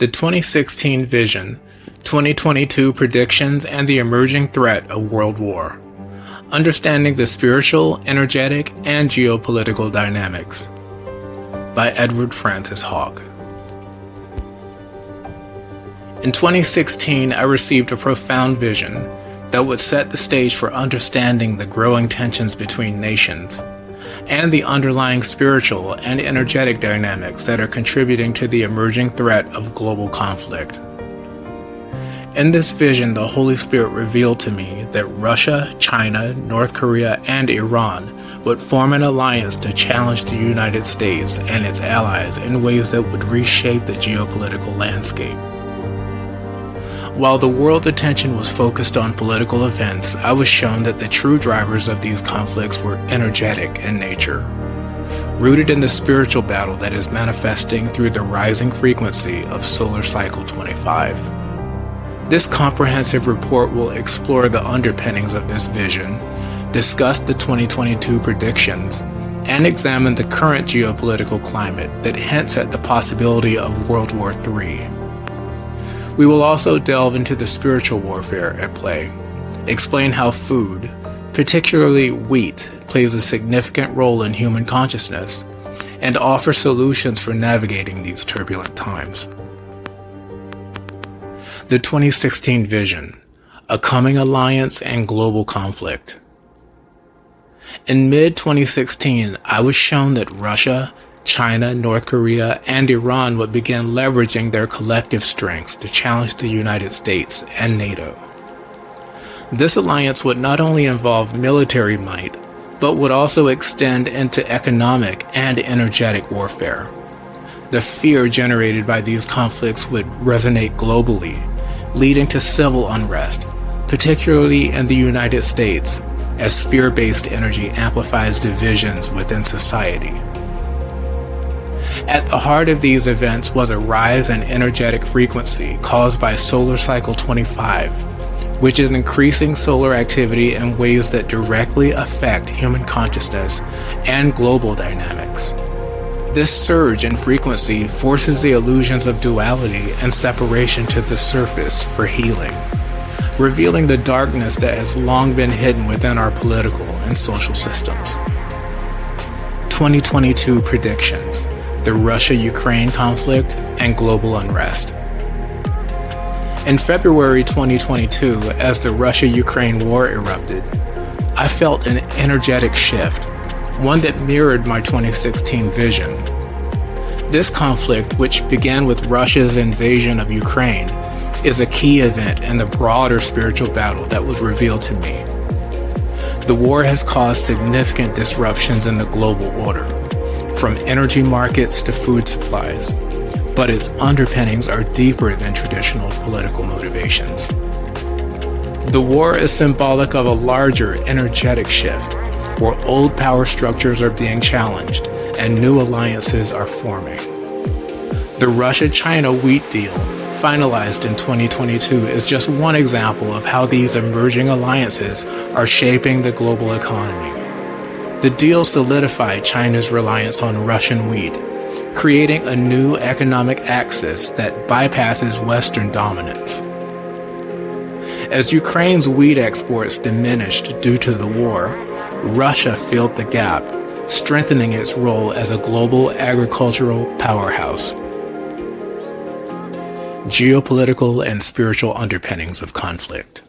The 2016 Vision, 2022 Predictions, and the Emerging Threat of World War. Understanding the Spiritual, Energetic, and Geopolitical Dynamics. By Edward Francis Hogg. In 2016, I received a profound vision that would set the stage for understanding the growing tensions between nations and the underlying spiritual and energetic dynamics that are contributing to the emerging threat of global conflict. In this vision, the Holy Spirit revealed to me that Russia, China, North Korea, and Iran would form an alliance to challenge the United States and its allies in ways that would reshape the geopolitical landscape. While the world's attention was focused on political events, I was shown that the true drivers of these conflicts were energetic in nature, rooted in the spiritual battle that is manifesting through the rising frequency of solar cycle 25. This comprehensive report will explore the underpinnings of this vision, discuss the 2022 predictions, and examine the current geopolitical climate that hints at the possibility of World War III. We will also delve into the spiritual warfare at play, explain how food, particularly wheat, plays a significant role in human consciousness, and offer solutions for navigating these turbulent times. The 2016 Vision, a coming alliance and global conflict. In mid-2016, I was shown that Russia, China, North Korea, and Iran would begin leveraging their collective strengths to challenge the United States and NATO. This alliance would not only involve military might, but would also extend into economic and energetic warfare. The fear generated by these conflicts would resonate globally, leading to civil unrest, particularly in the United States, as fear-based energy amplifies divisions within society. At the heart of these events was a rise in energetic frequency caused by solar cycle 25, which is increasing solar activity in ways that directly affect human consciousness and global dynamics. This surge in frequency forces the illusions of duality and separation to the surface for healing, revealing the darkness that has long been hidden within our political and social systems. 2022 Predictions. The Russia-Ukraine conflict and global unrest. In February 2022, as the Russia-Ukraine war erupted, I felt an energetic shift, one that mirrored my 2016 vision. This conflict, which began with Russia's invasion of Ukraine, is a key event in the broader spiritual battle that was revealed to me. The war has caused significant disruptions in the global order, from energy markets to food supplies, but its underpinnings are deeper than traditional political motivations. The war is symbolic of a larger energetic shift, where old power structures are being challenged and new alliances are forming. The Russia-China wheat deal, finalized in 2022, is just one example of how these emerging alliances are shaping the global economy. The deal solidified China's reliance on Russian wheat, creating a new economic axis that bypasses Western dominance. As Ukraine's wheat exports diminished due to the war, Russia filled the gap, strengthening its role as a global agricultural powerhouse. Geopolitical and spiritual underpinnings of conflict.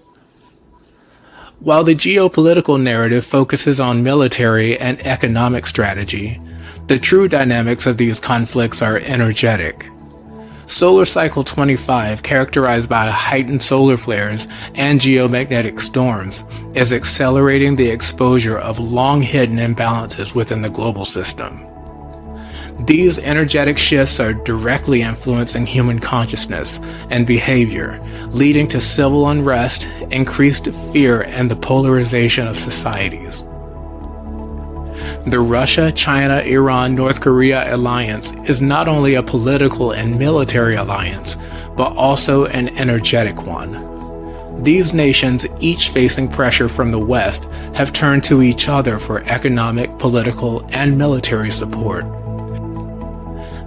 While the geopolitical narrative focuses on military and economic strategy, the true dynamics of these conflicts are energetic. Solar cycle 25, characterized by heightened solar flares and geomagnetic storms, is accelerating the exposure of long-hidden imbalances within the global system. These energetic shifts are directly influencing human consciousness and behavior, leading to civil unrest, increased fear, and the polarization of societies. The Russia, China, Iran, North Korea alliance is not only a political and military alliance, but also an energetic one. These nations, each facing pressure from the West, have turned to each other for economic, political, and military support.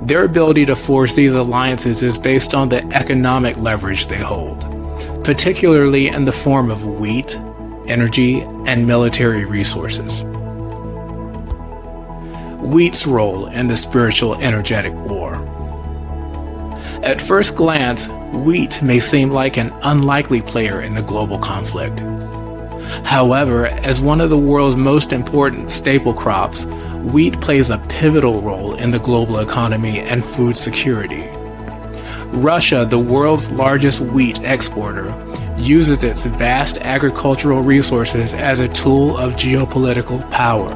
Their ability to forge these alliances is based on the economic leverage they hold, particularly in the form of wheat, energy, and military resources. Wheat's role in the spiritual energetic war. At first glance, wheat may seem like an unlikely player in the global conflict. However, as one of the world's most important staple crops, wheat plays a pivotal role in the global economy and food security. Russia, the world's largest wheat exporter, uses its vast agricultural resources as a tool of geopolitical power.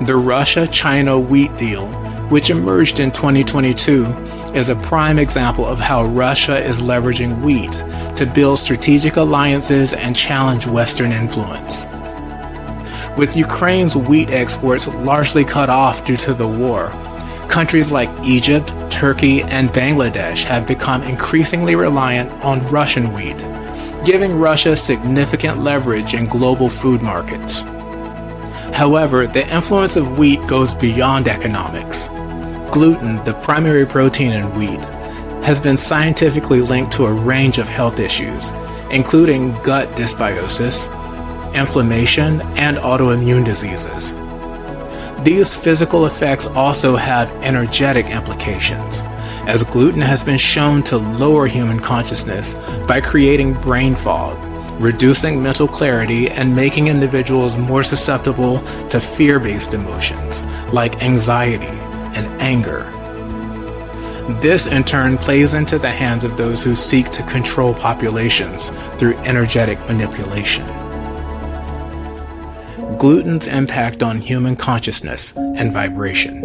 The Russia-China wheat deal, which emerged in 2022, is a prime example of how Russia is leveraging wheat to build strategic alliances and challenge Western influence. With Ukraine's wheat exports largely cut off due to the war, countries like Egypt, Turkey, and Bangladesh have become increasingly reliant on Russian wheat, giving Russia significant leverage in global food markets. However, the influence of wheat goes beyond economics. Gluten, the primary protein in wheat, has been scientifically linked to a range of health issues, including gut dysbiosis, inflammation, and autoimmune diseases. These physical effects also have energetic implications, as gluten has been shown to lower human consciousness by creating brain fog, reducing mental clarity, and making individuals more susceptible to fear-based emotions like anxiety and anger. This in turn plays into the hands of those who seek to control populations through energetic manipulation. Gluten's impact on human consciousness and vibration.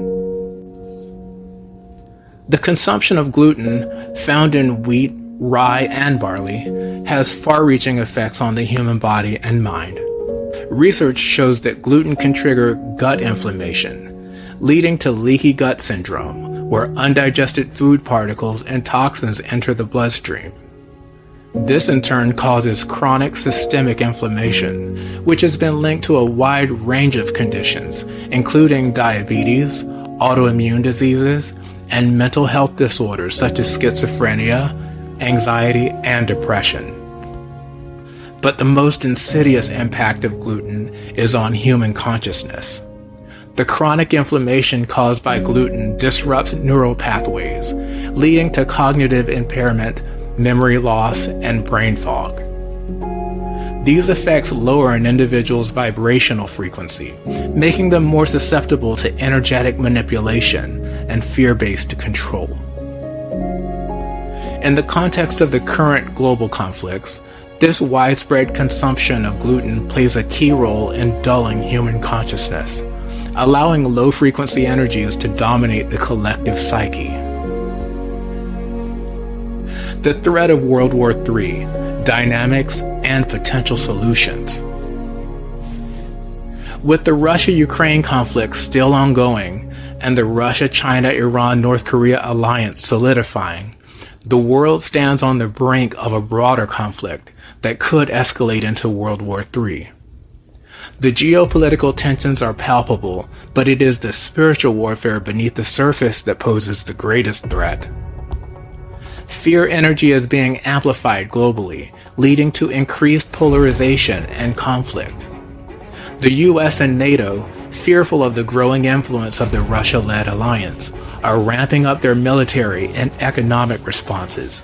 The consumption of gluten, found in wheat, rye, and barley, has far-reaching effects on the human body and mind. Research shows that gluten can trigger gut inflammation, leading to leaky gut syndrome, where undigested food particles and toxins enter the bloodstream. This in turn causes chronic systemic inflammation, which has been linked to a wide range of conditions, including diabetes, autoimmune diseases, and mental health disorders such as schizophrenia, anxiety, and depression. But the most insidious impact of gluten is on human consciousness. The chronic inflammation caused by gluten disrupts neural pathways, leading to cognitive impairment, memory loss, and brain fog. These effects lower an individual's vibrational frequency, making them more susceptible to energetic manipulation and fear-based control. In the context of the current global conflicts, this widespread consumption of gluten plays a key role in dulling human consciousness, allowing low-frequency energies to dominate the collective psyche. The threat of World War III, dynamics, and potential solutions. With the Russia-Ukraine conflict still ongoing and the Russia-China-Iran-North Korea alliance solidifying, the world stands on the brink of a broader conflict that could escalate into World War III. The geopolitical tensions are palpable, but it is the spiritual warfare beneath the surface that poses the greatest threat. Fear energy is being amplified globally, leading to increased polarization and conflict. The US and NATO, fearful of the growing influence of the Russia-led alliance, are ramping up their military and economic responses.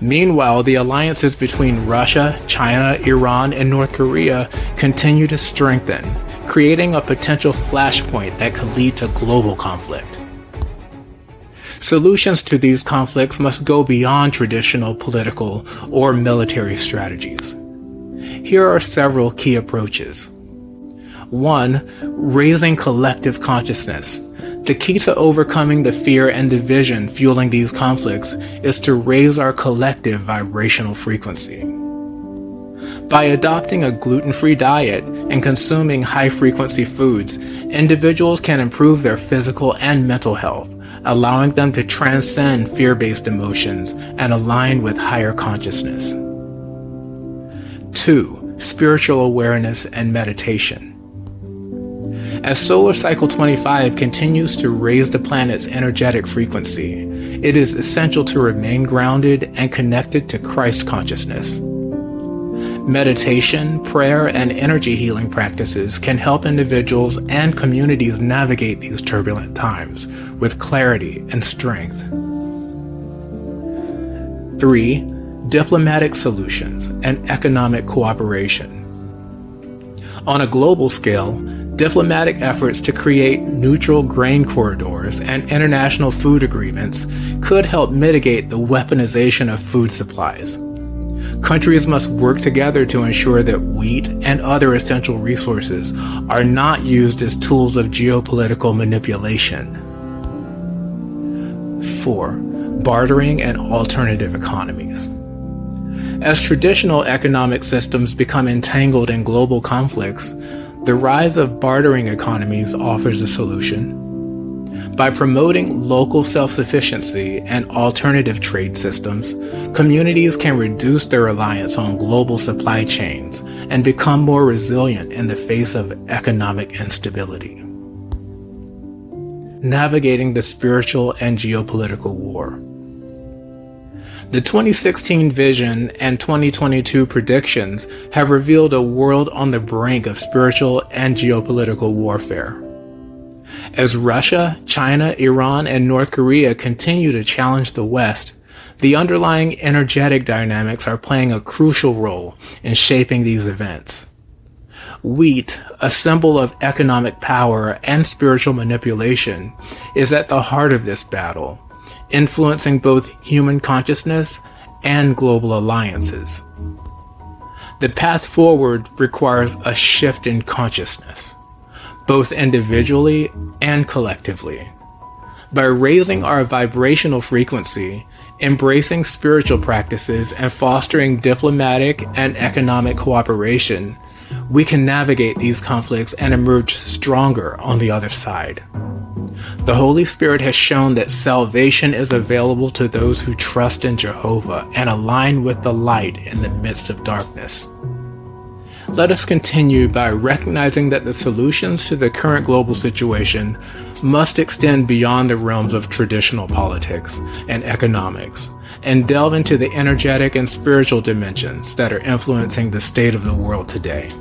Meanwhile, the alliances between Russia, China, Iran, and North Korea continue to strengthen, creating a potential flashpoint that could lead to global conflict. Solutions to these conflicts must go beyond traditional political or military strategies. Here are several key approaches. 1. Raising collective consciousness. The key to overcoming the fear and division fueling these conflicts is to raise our collective vibrational frequency. By adopting a gluten-free diet and consuming high-frequency foods, individuals can improve their physical and mental health, allowing them to transcend fear-based emotions and align with higher consciousness. 2. Spiritual awareness and meditation. As solar cycle 25 continues to raise the planet's energetic frequency, it is essential to remain grounded and connected to Christ consciousness. Meditation, prayer, and energy healing practices can help individuals and communities navigate these turbulent times with clarity and strength. 3. Diplomatic solutions and economic cooperation. On a global scale, diplomatic efforts to create neutral grain corridors and international food agreements could help mitigate the weaponization of food supplies. Countries must work together to ensure that wheat and other essential resources are not used as tools of geopolitical manipulation. 4. Bartering and alternative economies. As traditional economic systems become entangled in global conflicts, the rise of bartering economies offers a solution. By promoting local self-sufficiency and alternative trade systems, communities can reduce their reliance on global supply chains and become more resilient in the face of economic instability. Navigating the spiritual and geopolitical war. The 2016 vision and 2022 predictions have revealed a world on the brink of spiritual and geopolitical warfare. As Russia, China, Iran, and North Korea continue to challenge the West, the underlying energetic dynamics are playing a crucial role in shaping these events. Wheat, a symbol of economic power and spiritual manipulation, is at the heart of this battle, influencing both human consciousness and global alliances. The path forward requires a shift in consciousness, both individually and collectively. By raising our vibrational frequency, embracing spiritual practices, and fostering diplomatic and economic cooperation, we can navigate these conflicts and emerge stronger on the other side. The Holy Spirit has shown that salvation is available to those who trust in Jehovah and align with the light in the midst of darkness. Let us continue by recognizing that the solutions to the current global situation must extend beyond the realms of traditional politics and economics and delve into the energetic and spiritual dimensions that are influencing the state of the world today.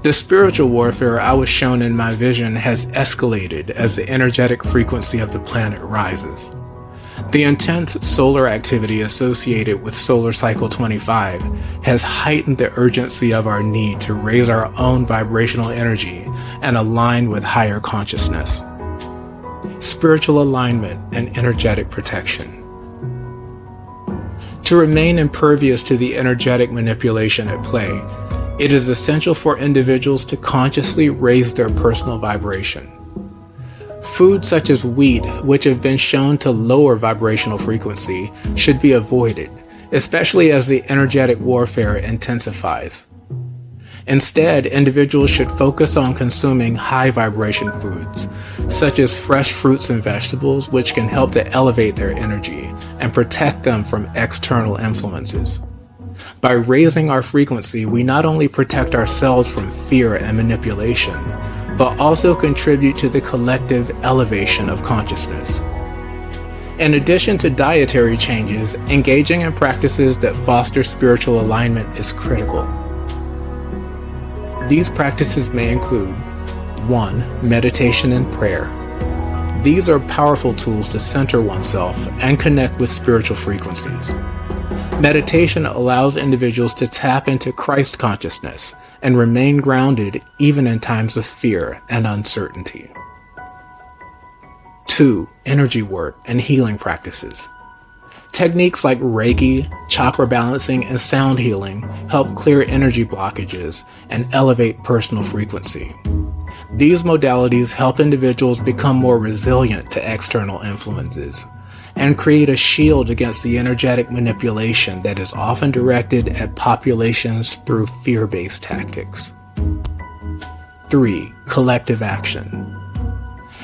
The spiritual warfare I was shown in my vision has escalated as the energetic frequency of the planet rises. The intense solar activity associated with solar cycle 25 has heightened the urgency of our need to raise our own vibrational energy and align with higher consciousness. Spiritual alignment and energetic protection. To remain impervious to the energetic manipulation at play, it is essential for individuals to consciously raise their personal vibration. Foods such as wheat, which have been shown to lower vibrational frequency, should be avoided, especially as the energetic warfare intensifies. Instead, individuals should focus on consuming high vibration foods, such as fresh fruits and vegetables, which can help to elevate their energy and protect them from external influences. By raising our frequency, we not only protect ourselves from fear and manipulation, but also contribute to the collective elevation of consciousness. In addition to dietary changes, engaging in practices that foster spiritual alignment is critical. These practices may include 1. Meditation and prayer. These are powerful tools to center oneself and connect with spiritual frequencies. Meditation allows individuals to tap into Christ consciousness and remain grounded even in times of fear and uncertainty. 2. Energy work and healing practices. Techniques like Reiki, chakra balancing, and sound healing help clear energy blockages and elevate personal frequency. These modalities help individuals become more resilient to external influences and create a shield against the energetic manipulation that is often directed at populations through fear-based tactics. 3. Collective action.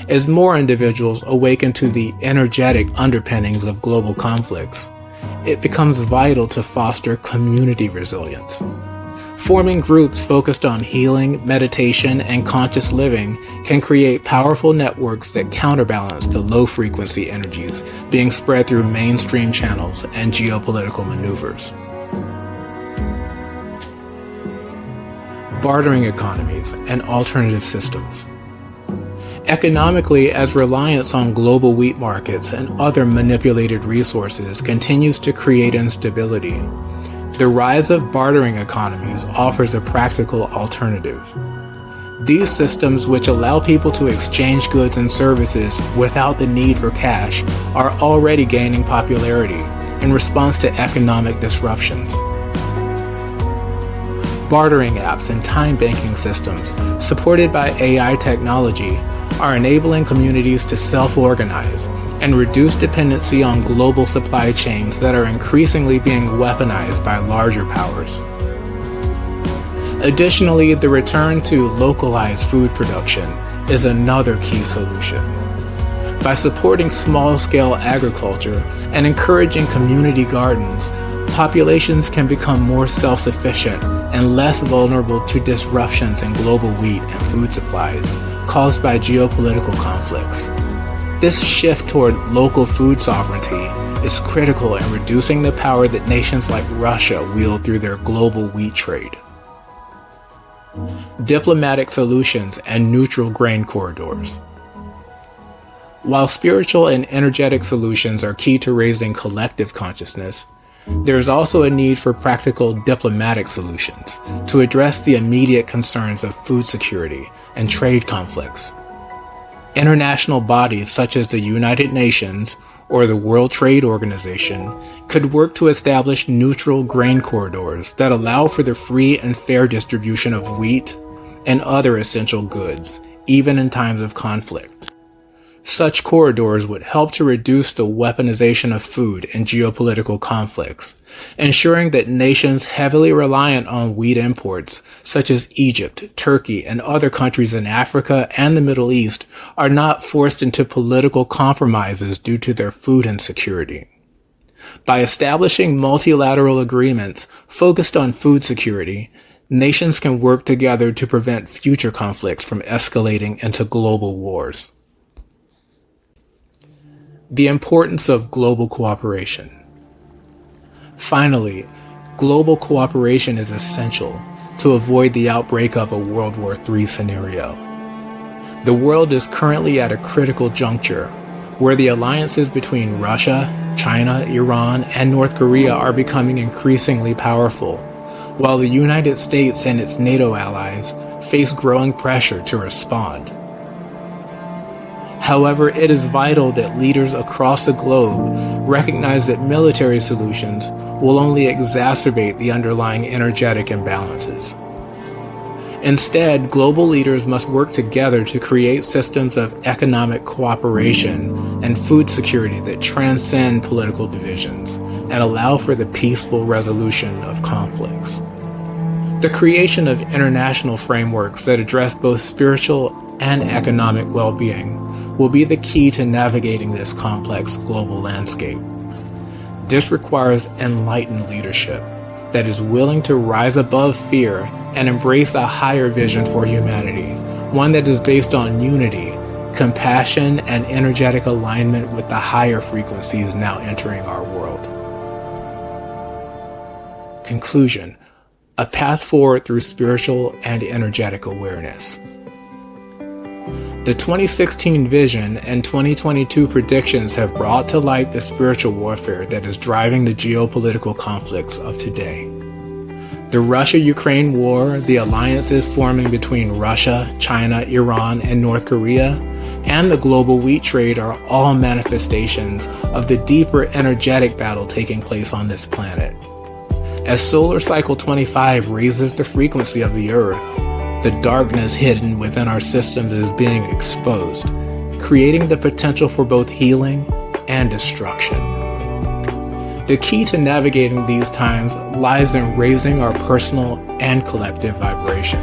As more individuals awaken to the energetic underpinnings of global conflicts, it becomes vital to foster community resilience. Forming groups focused on healing, meditation, and conscious living can create powerful networks that counterbalance the low-frequency energies being spread through mainstream channels and geopolitical maneuvers. Bartering economies and alternative systems. Economically, as reliance on global wheat markets and other manipulated resources continues to create instability, the rise of bartering economies offers a practical alternative. These systems, which allow people to exchange goods and services without the need for cash, are already gaining popularity in response to economic disruptions. Bartering apps and time banking systems, supported by AI technology, are enabling communities to self-organize and reduce dependency on global supply chains that are increasingly being weaponized by larger powers. Additionally, the return to localized food production is another key solution. By supporting small-scale agriculture and encouraging community gardens, populations can become more self-sufficient and less vulnerable to disruptions in global wheat and food supplies caused by geopolitical conflicts. This shift toward local food sovereignty is critical in reducing the power that nations like Russia wield through their global wheat trade. Diplomatic solutions and neutral grain corridors. While spiritual and energetic solutions are key to raising collective consciousness, there is also a need for practical diplomatic solutions to address the immediate concerns of food security and trade conflicts. International bodies such as the United Nations or the World Trade Organization could work to establish neutral grain corridors that allow for the free and fair distribution of wheat and other essential goods, even in times of conflict. Such corridors would help to reduce the weaponization of food in geopolitical conflicts, ensuring that nations heavily reliant on wheat imports, such as Egypt, Turkey, and other countries in Africa and the Middle East, are not forced into political compromises due to their food insecurity. By establishing multilateral agreements focused on food security, nations can work together to prevent future conflicts from escalating into global wars. The importance of global cooperation. Finally, global cooperation is essential to avoid the outbreak of a World War III scenario. The world is currently at a critical juncture where the alliances between Russia, China, Iran, and North Korea are becoming increasingly powerful, while the United States and its NATO allies face growing pressure to respond. However, it is vital that leaders across the globe recognize that military solutions will only exacerbate the underlying energetic imbalances. Instead, global leaders must work together to create systems of economic cooperation and food security that transcend political divisions and allow for the peaceful resolution of conflicts. The creation of international frameworks that address both spiritual and economic well-being will be the key to navigating this complex global landscape. This requires enlightened leadership that is willing to rise above fear and embrace a higher vision for humanity, one that is based on unity, compassion, and energetic alignment with the higher frequencies now entering our world. Conclusion: a path forward through spiritual and energetic awareness. The 2016 vision and 2022 predictions have brought to light the spiritual warfare that is driving the geopolitical conflicts of today. The Russia-Ukraine war, the alliances forming between Russia, China, Iran, and North Korea, and the global wheat trade are all manifestations of the deeper energetic battle taking place on this planet. As Solar Cycle 25 raises the frequency of the Earth, the darkness hidden within our systems is being exposed, creating the potential for both healing and destruction. The key to navigating these times lies in raising our personal and collective vibration.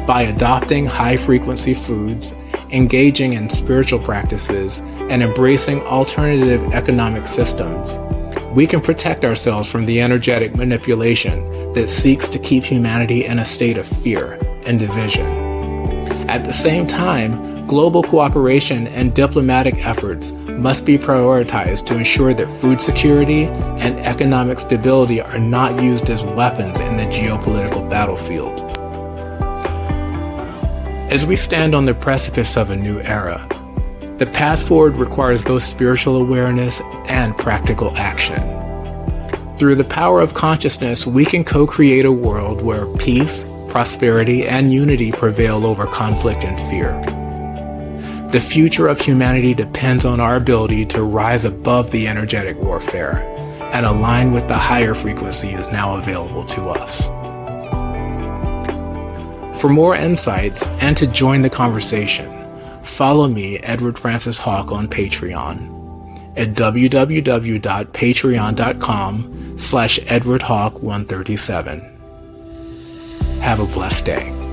By adopting high-frequency foods, engaging in spiritual practices, and embracing alternative economic systems, we can protect ourselves from the energetic manipulation that seeks to keep humanity in a state of fear and division. At the same time, global cooperation and diplomatic efforts must be prioritized to ensure that food security and economic stability are not used as weapons in the geopolitical battlefield. As we stand on the precipice of a new era, the path forward requires both spiritual awareness and practical action. Through the power of consciousness, we can co-create a world where peace, prosperity, and unity prevail over conflict and fear. The future of humanity depends on our ability to rise above the energetic warfare and align with the higher frequencies now available to us. For more insights and to join the conversation, follow me, Edward Francis Hawk, on Patreon at www.patreon.com/EdwardHawk137. Have a blessed day.